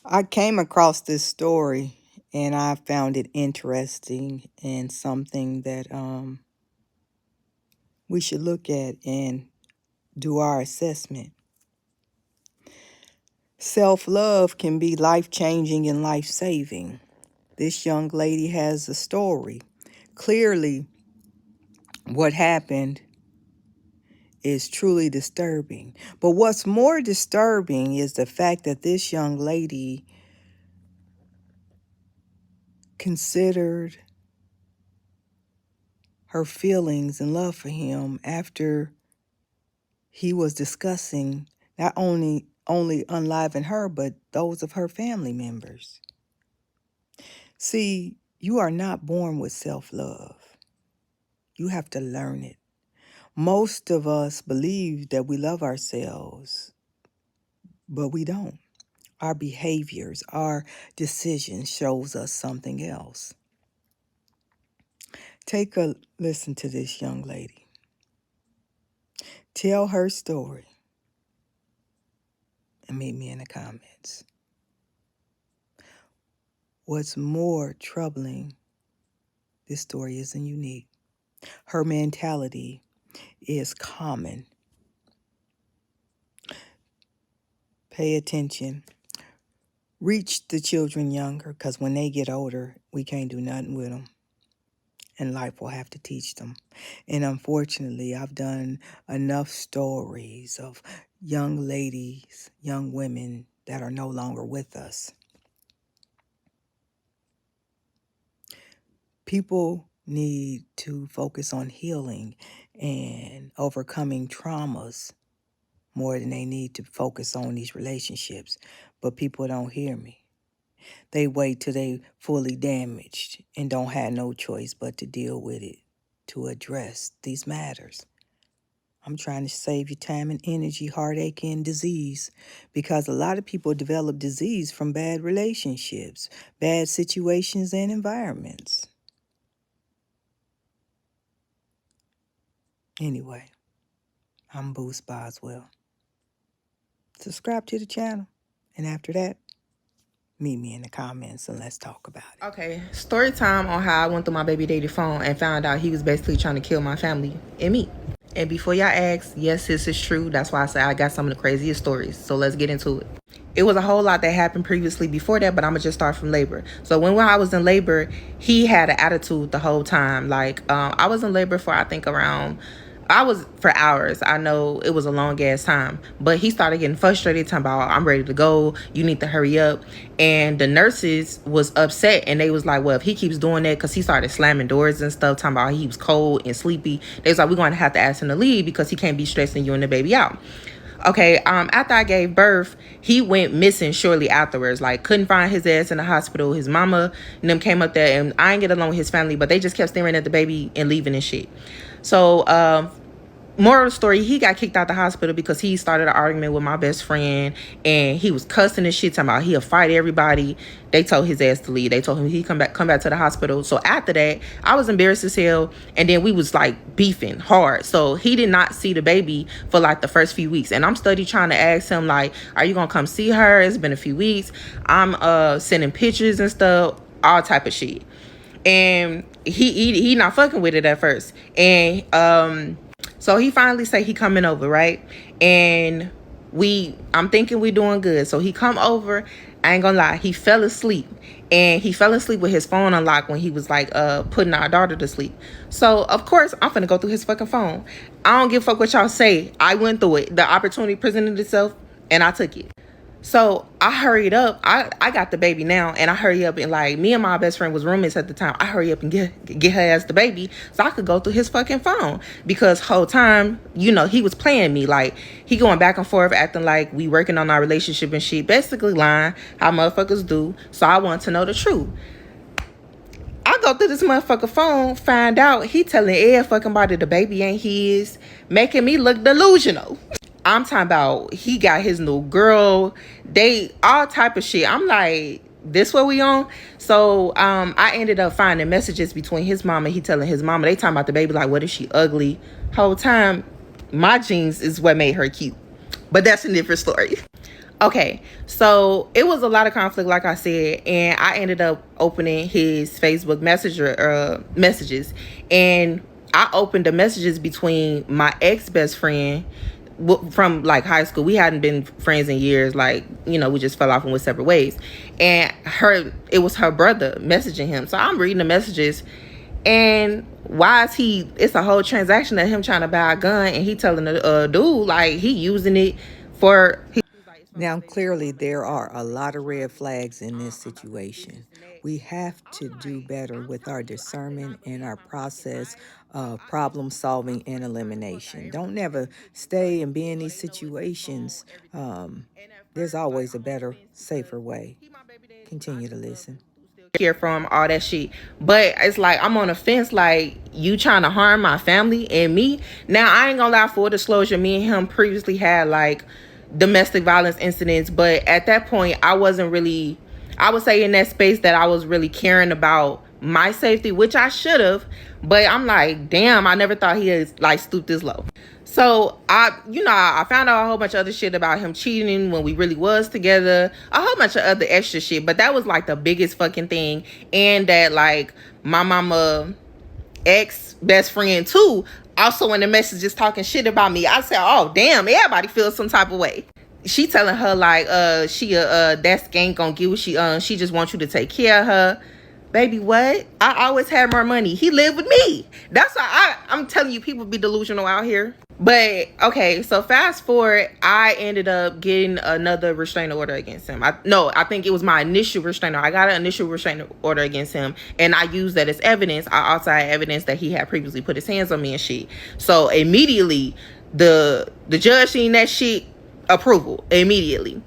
I came across this story and I found it interesting and something that we should look at and do our assessment. Self-love can be life-changing and life-saving. This young lady has a story. Clearly, what happened is truly disturbing. But what's more disturbing is the fact that this young lady considered her feelings and love for him after he was discussing not only unliving her, but those of her family members. See, you are not born with self-love. You have to learn it. Most of us believe that we love ourselves, but we don't. Our behaviors, our decisions shows us something else. Take a listen to this young lady. Tell her story and meet me in the comments. What's more troubling, this story isn't unique. Her mentality is common. Pay attention. Reach the children younger, because when they get older, we can't do nothing with them. And life will have to teach them. And unfortunately, I've done enough stories of young ladies, young women that are no longer with us. People need to focus on healing and overcoming traumas more than they need to focus on these relationships. But people don't hear me. They wait till they fully damaged and don't have no choice but to deal with it, to address these matters. I'm trying to save you time and energy, heartache, and disease, because a lot of people develop disease from bad relationships, bad situations, and environments. Anyway, I'm Boost Boswell. Subscribe to the channel, and after that, meet me in the comments and let's talk about it. Okay, story time on how I went through my baby daddy phone and found out he was basically trying to kill my family and me. And before y'all ask, yes, this is true. That's why I say I got some of the craziest stories. So let's get into it. It was a whole lot that happened previously before that, but I'm gonna just start from labor. So when I was in labor, he had an attitude the whole time. Like I was in labor for I think around I was for hours. I know it was a long ass time, but he started getting frustrated, talking about, I'm ready to go. You need to hurry up. And the nurses was upset, and they was like, well, if he keeps doing that, because he started slamming doors and stuff, talking about he was cold and sleepy. They was like, we're going to have to ask him to leave because he can't be stressing you and the baby out. Okay, after I gave birth, he went missing shortly afterwards. Like, couldn't find his ass in the hospital. His mama and them came up there, and I ain't get along with his family, but they just kept staring at the baby and leaving and shit. So, moral of the story, he got kicked out the hospital because he started an argument with my best friend, and he was cussing and shit, talking about he'll fight everybody. They told his ass to leave. They told him he come back to the hospital. So after that, I was embarrassed as hell, and then we was like beefing hard. So he did not see the baby for like the first few weeks, and I'm study trying to ask him like, are you gonna come see her? It's been a few weeks. I'm sending pictures and stuff, all type of shit, and he not fucking with it at first. And so he finally say he coming over, right? And I'm thinking we doing good. So he come over. I ain't gonna lie, he fell asleep. And he fell asleep with his phone unlocked when he was like putting our daughter to sleep. So of course I'm finna go through his fucking phone. I don't give a fuck what y'all say. I went through it. The opportunity presented itself and I took it. So I hurried up. I got the baby now, and I hurry up and, like, me and my best friend was roommates at the time. I hurry up and get her as the baby so I could go through his fucking phone, because whole time, you know, he was playing me. Like, he going back and forth acting like we working on our relationship and shit, basically lying how motherfuckers do. So I want to know the truth. I go through this motherfucker phone, find out he telling every fucking body the baby ain't his, making me look delusional. I'm talking about he got his new girl, they all type of shit. I'm like, this what we on? So I ended up finding messages between his mama. He telling his mama, they talking about the baby like, what if she ugly? Whole time my genes is what made her cute, but that's a different story. Okay, so it was a lot of conflict, like I said, and I ended up opening his Facebook Messenger messages, and I opened the messages between my ex best friend from like high school. We hadn't been friends in years, like, you know, we just fell off and went separate ways. And it was her brother messaging him. So I'm reading the messages, and why is it's a whole transaction of him trying to buy a gun, and he telling the dude like he using it for Now, clearly, there are a lot of red flags in this situation. We have to do better with our discernment and our process of problem solving and elimination. Don't never stay and be in these situations. There's always a better, safer way. Continue to listen. care from all that shit. But it's like I'm on the fence, like you trying to harm my family and me. Now I ain't gonna lie, full disclosure, me and him previously had like domestic violence incidents, but at that point I wasn't really, I would say in that space that I was really caring about my safety, which I should have. But I'm like, damn, I never thought he had like stooped this low. So I found out a whole bunch of other shit about him cheating when we really was together, a whole bunch of other extra shit. But that was like the biggest fucking thing. And that like my mama ex best friend too, also in the messages talking shit about me. I said, oh damn, everybody feels some type of way. She telling her like that skank gonna get what she just wants you to take care of her. Baby, what? I always had more money. He lived with me. That's why I'm telling you, people be delusional out here. But okay, so fast forward, I ended up getting another restraining order against him. I think it was my initial restraining. I got an initial restraining order against him, and I used that as evidence. I also had evidence that he had previously put his hands on me and shit. So immediately, the judge seen that shit, approval immediately.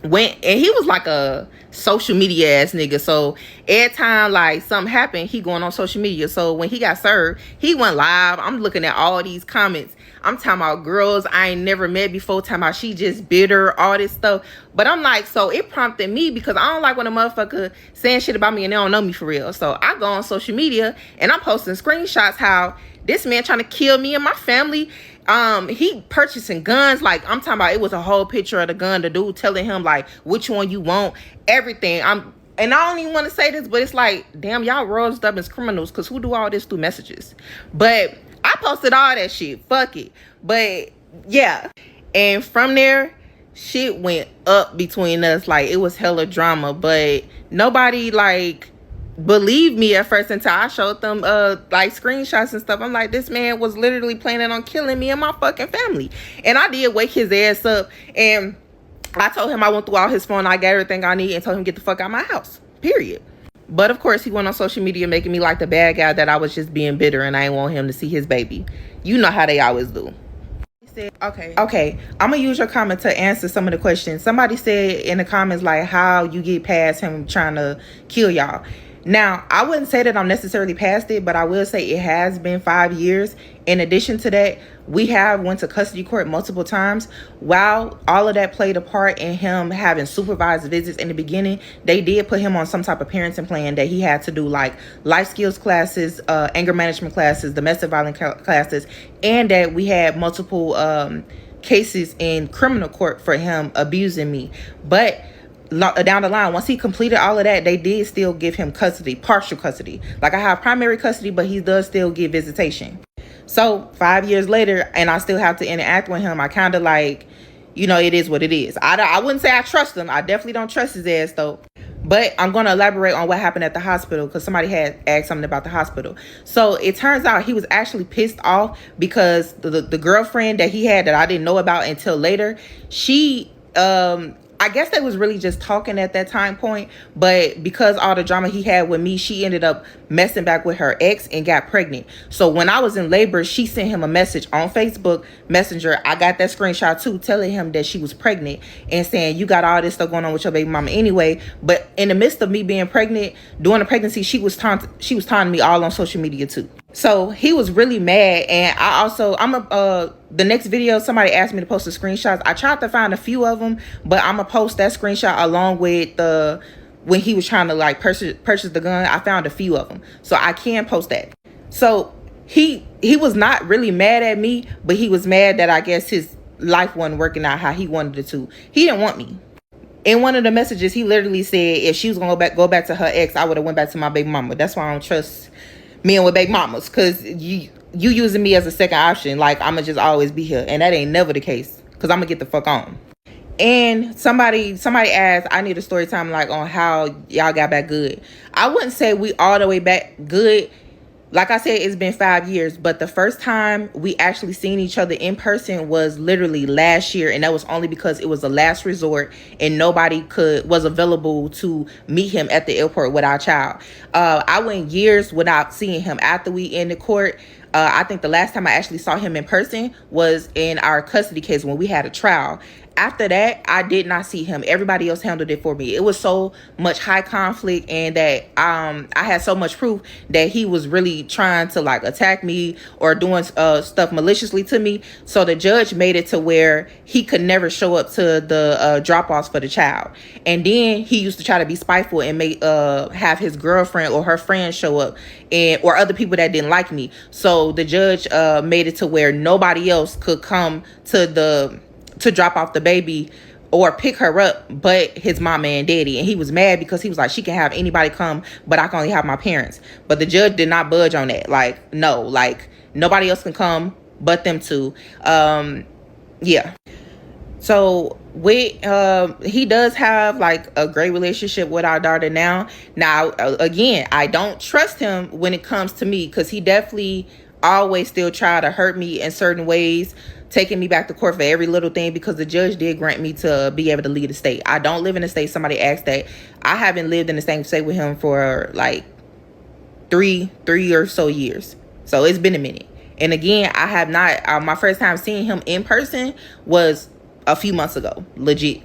Went, and he was like a social media ass nigga, so every time like something happened, he going on social media. So when he got served, he went live. I'm looking at all these comments. I'm talking about girls I ain't never met before, talking about she just bitter, all this stuff. But I'm like, so it prompted me, because I don't like when a motherfucker saying shit about me and they don't know me for real. So I go on social media and I'm posting screenshots how this man trying to kill me and my family. He purchasing guns. Like, I'm talking about, it was a whole picture of the gun, the dude telling him like which one you want, everything. And I don't even want to say this, but it's like, damn, y'all rose up as criminals, because who do all this through messages? But I posted all that shit. Fuck it. But yeah. And from there, shit went up between us. Like, it was hella drama. But nobody like believed me at first until I showed them like screenshots and stuff. I'm like, this man was literally planning on killing me and my fucking family. And I did wake his ass up, and I told him I went through all his phone, I got everything I need, and told him get the fuck out of my house, period. But of course he went on social media making me like the bad guy, that I was just being bitter and I didn't want him to see his baby. You know how they always do. Okay, I'm gonna use your comment to answer some of the questions. Somebody said in the comments like how you get past him trying to kill y'all. Now, I wouldn't say that I'm necessarily past it, but I will say it has been 5 years. In addition to that, we have went to custody court multiple times. While all of that played a part in him having supervised visits in the beginning, they did put him on some type of parenting plan that he had to do like life skills classes, anger management classes, domestic violence classes, and that we had multiple cases in criminal court for him abusing me. But down the line, once he completed all of that, they did still give him custody, partial custody. Like, I have primary custody, but he does still get visitation. So 5 years later, and I still have to interact with him, I kind of like, it is what it is. I wouldn't say I trust him. I definitely don't trust his ass though. But I'm going to elaborate on what happened at the hospital, because somebody had asked something about the hospital. So it turns out he was actually pissed off because the girlfriend that he had that I didn't know about until later, she I guess they was really just talking at that time point, but because all the drama he had with me, she ended up messing back with her ex and got pregnant. So when I was in labor, she sent him a message on Facebook Messenger. I got that screenshot too, telling him that she was pregnant and saying, you got all this stuff going on with your baby mama anyway. But in the midst of me being pregnant, during the pregnancy, she was taunting me all on social media too. So he was really mad. And the next video, somebody asked me to post the screenshots. I tried to find a few of them, but I'm gonna post that screenshot along with when he was trying to like purchase the gun. I found a few of them, so I can post that. So he was not really mad at me, but he was mad that I guess his life wasn't working out how he wanted it to. He didn't want me. In one of the messages, he literally said if she was gonna go back to her ex, I would have went back to my baby mama. That's why I don't trust men with baby mamas, cause you using me as a second option. Like I'ma just always be here, and that ain't never the case. Cause I'ma get the fuck on. And somebody asked, I need a story time like on how y'all got back good. I wouldn't say we all the way back good. Like I said, it's been 5 years, but the first time we actually seen each other in person was literally last year, and that was only because it was a last resort and nobody was available to meet him at the airport with our child. I went years without seeing him after we ended court. I think the last time I actually saw him in person was in our custody case when we had a trial. After that, I did not see him. Everybody else handled it for me. It was so much high conflict, and that I had so much proof that he was really trying to like attack me or doing stuff maliciously to me. So the judge made it to where he could never show up to the drop-offs for the child. And then he used to try to be spiteful and make have his girlfriend or her friend show up, and or other people that didn't like me. So the judge made it to where nobody else could come to drop off the baby or pick her up but his mama and daddy. And he was mad because he was like, she can have anybody come, but I can only have my parents. But the judge did not budge on that. Like, no, like nobody else can come but them two. Yeah. So with he does have like a great relationship with our daughter now. Now again, I don't trust him when it comes to me, because he definitely always still try to hurt me in certain ways, taking me back to court for every little thing, because the judge did grant me to be able to leave the state. I don't live in the state. Somebody asked that. I haven't lived in the same state with him for like three or so years. So it's been a minute. And again, I have not, my first time seeing him in person was a few months ago, legit.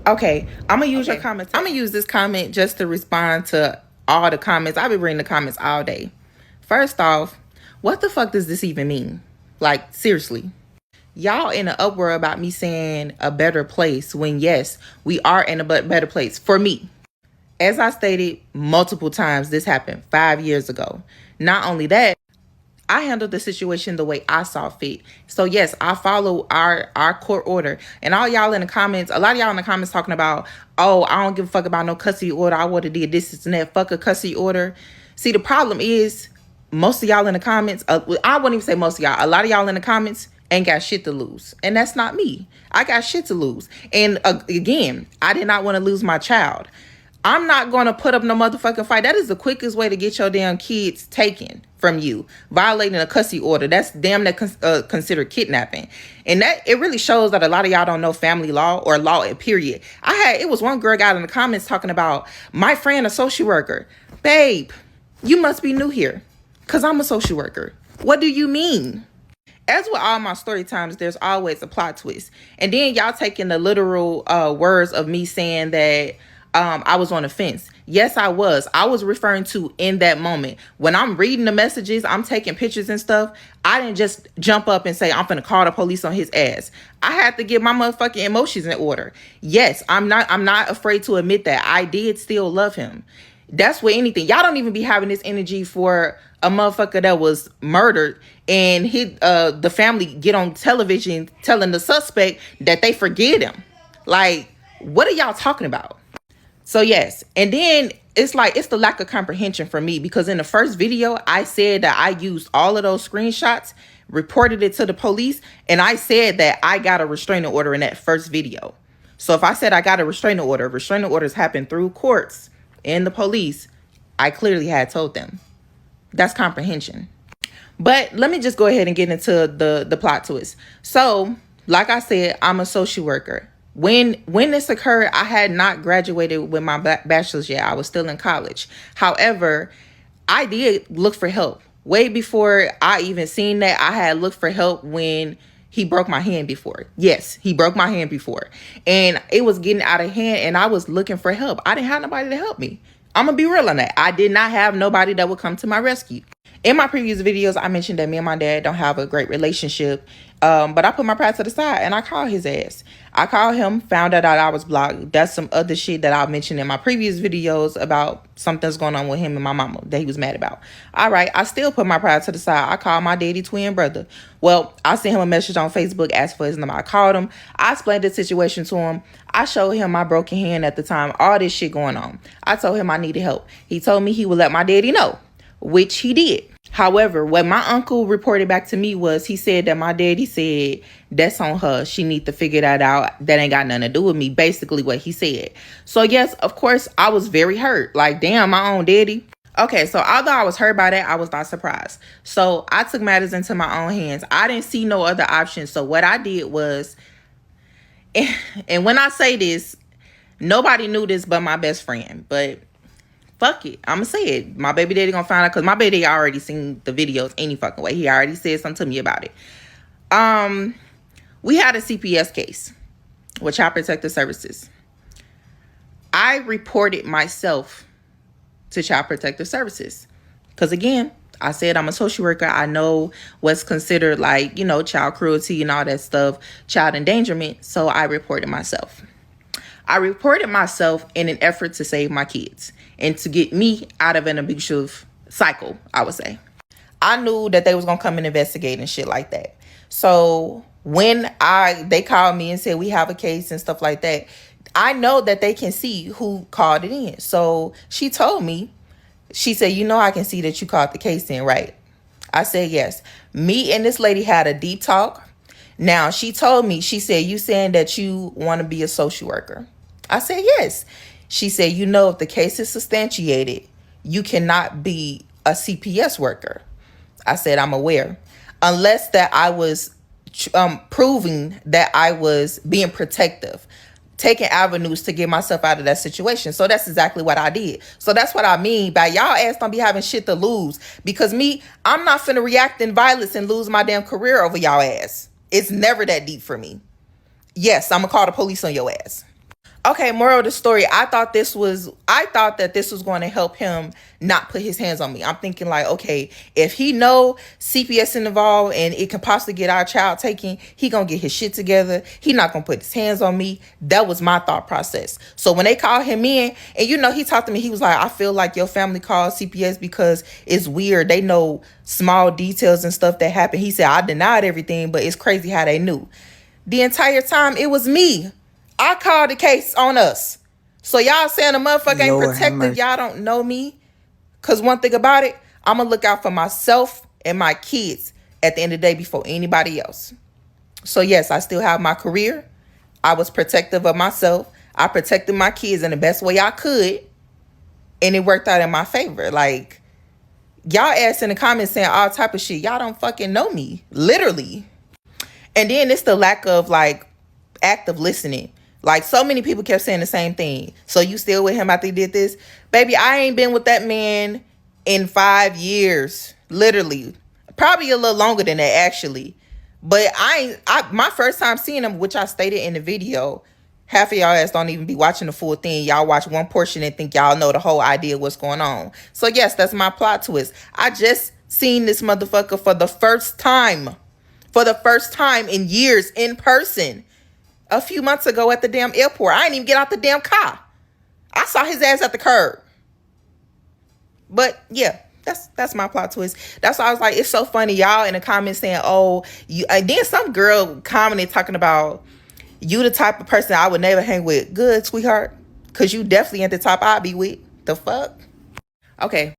Okay, I'm gonna use your comments. I'm gonna use this comment just to respond to all the comments. I've been reading the comments all day. First off, what the fuck does this even mean? Like, seriously. Y'all in an uproar about me saying a better place, when yes, we are in a better place for me. As I stated multiple times, this happened 5 years ago. Not only that, I handled the situation the way I saw fit. So yes, I follow our court order. And all y'all in the comments, a lot of y'all in the comments talking about, oh, I don't give a fuck about no custody order. I would have did this and that. Fuck a custody order. See, the problem is, most of y'all in the comments, I wouldn't even say most of y'all, a lot of y'all in the comments ain't got shit to lose. And that's not me. I got shit to lose. And again, I did not want to lose my child. I'm not going to put up no motherfucking fight. That is the quickest way to get your damn kids taken from you. Violating a custody order. That's damn near considered kidnapping. And that, it really shows that a lot of y'all don't know family law or law period. It was one girl got in the comments talking about my friend, a social worker. Babe, you must be new here, because I'm a social worker. What do you mean? As with all my story times, there's always a plot twist. And then y'all taking the literal words of me saying that I was on the fence. Yes, I was. I was referring to in that moment. When I'm reading the messages, I'm taking pictures and stuff. I didn't just jump up and say, I'm finna call the police on his ass. I had to get my motherfucking emotions in order. Yes, I'm not afraid to admit that I did still love him. That's what anything. Y'all don't even be having this energy for a motherfucker that was murdered and the family get on television telling the suspect that they forget him. Like, what are y'all talking about? So yes, and then it's like, it's the lack of comprehension for me, because in the first video, I said that I used all of those screenshots, reported it to the police, and I said that I got a restraining order in that first video. So if I said I got a restraining orders happen through courts and the police, I clearly had told them. That's comprehension. But let me just go ahead and get into the plot twist. So, like I said, I'm a social worker. When this occurred, I had not graduated with my bachelor's yet. I was still in college. However, I did look for help. Way before I even seen that, I had looked for help when he broke my hand before. Yes, he broke my hand before. And it was getting out of hand, and I was looking for help. I didn't have nobody to help me. I'm going to be real on that. I did not have nobody that would come to my rescue. In my previous videos, I mentioned that me and my dad don't have a great relationship. But I put my pride to the side and I called his ass. I called him, found out that I was blocked. That's some other shit that I mentioned in my previous videos about something's going on with him and my mama that he was mad about. All right, I still put my pride to the side. I called my daddy twin brother. Well, I sent him a message on Facebook, asked for his number. I called him. I explained the situation to him. I showed him my broken hand at the time, all this shit going on. I told him I needed help. He told me he would let my daddy know, which he did. However, what my uncle reported back to me was he said that my daddy said that's on her. She need to figure that out. That ain't got nothing to do with me. Basically what he said. So yes, of course, I was very hurt. Like, damn, my own daddy. Okay, so although I was hurt by that, I was not surprised. So I took matters into my own hands. I didn't see no other option. So what I did was, and when I say this, nobody knew this but my best friend. But fuck it, I'ma say it. My baby daddy gonna find out because my baby daddy already seen the videos any fucking way. He already said something to me about it. We had a CPS case with Child Protective Services. I reported myself to Child Protective Services because again, I said I'm a social worker. I know what's considered like, you know, child cruelty and all that stuff, child endangerment. So I reported myself. I reported myself in an effort to save my kids and to get me out of an abusive cycle, I would say. I knew that they was going to come and investigate and shit like that. So when they called me and said we have a case and stuff like that, I know that they can see who called it in. So she told me, she said, you know, I can see that you called the case in, right? I said, yes. Me and this lady had a deep talk. Now, she told me, she said, you saying that you want to be a social worker? I said, yes. She said, you know, if the case is substantiated, you cannot be a CPS worker. I said, I'm aware. Unless that I was proving that I was being protective, taking avenues to get myself out of that situation. So that's exactly what I did. So that's what I mean by y'all ass don't be having shit to lose. Because me, I'm not finna react in violence and lose my damn career over y'all ass. It's never that deep for me. Yes, I'm gonna call the police on your ass. Okay, moral of the story, I thought that this was going to help him not put his hands on me. I'm thinking like, okay, if he know CPS is involved and it can possibly get our child taken, he gonna get his shit together. He not gonna put his hands on me. That was my thought process. So when they called him in, and you know, he talked to me, he was like, I feel like your family called CPS because it's weird. They know small details and stuff that happened. He said, I denied everything, but it's crazy how they knew. The entire time, it was me. I called the case on us. So y'all saying a motherfucker ain't protective, y'all don't know me. Because one thing about it, I'm going to look out for myself and my kids at the end of the day before anybody else. So yes, I still have my career. I was protective of myself. I protected my kids in the best way I could. And it worked out in my favor. Like, y'all ass in the comments saying all type of shit. Y'all don't fucking know me. Literally. And then it's the lack of like active listening. Like, so many people kept saying the same thing. So you still with him after he did this? Baby, I ain't been with that man in 5 years. Literally. Probably a little longer than that, actually. But my first time seeing him, which I stated in the video, half of y'all ass don't even be watching the full thing. Y'all watch one portion and think y'all know the whole idea of what's going on. So yes, that's my plot twist. I just seen this motherfucker for the first time. For the first time in years in person. A few months ago at the damn airport. I didn't even get out the damn car. I saw his ass at the curb. But yeah, that's my plot twist. That's why I was like, it's so funny. Y'all in the comments saying, oh, you. And then some girl commented talking about you the type of person I would never hang with. Good, sweetheart. Because you definitely at the top I'd be with. The fuck? Okay.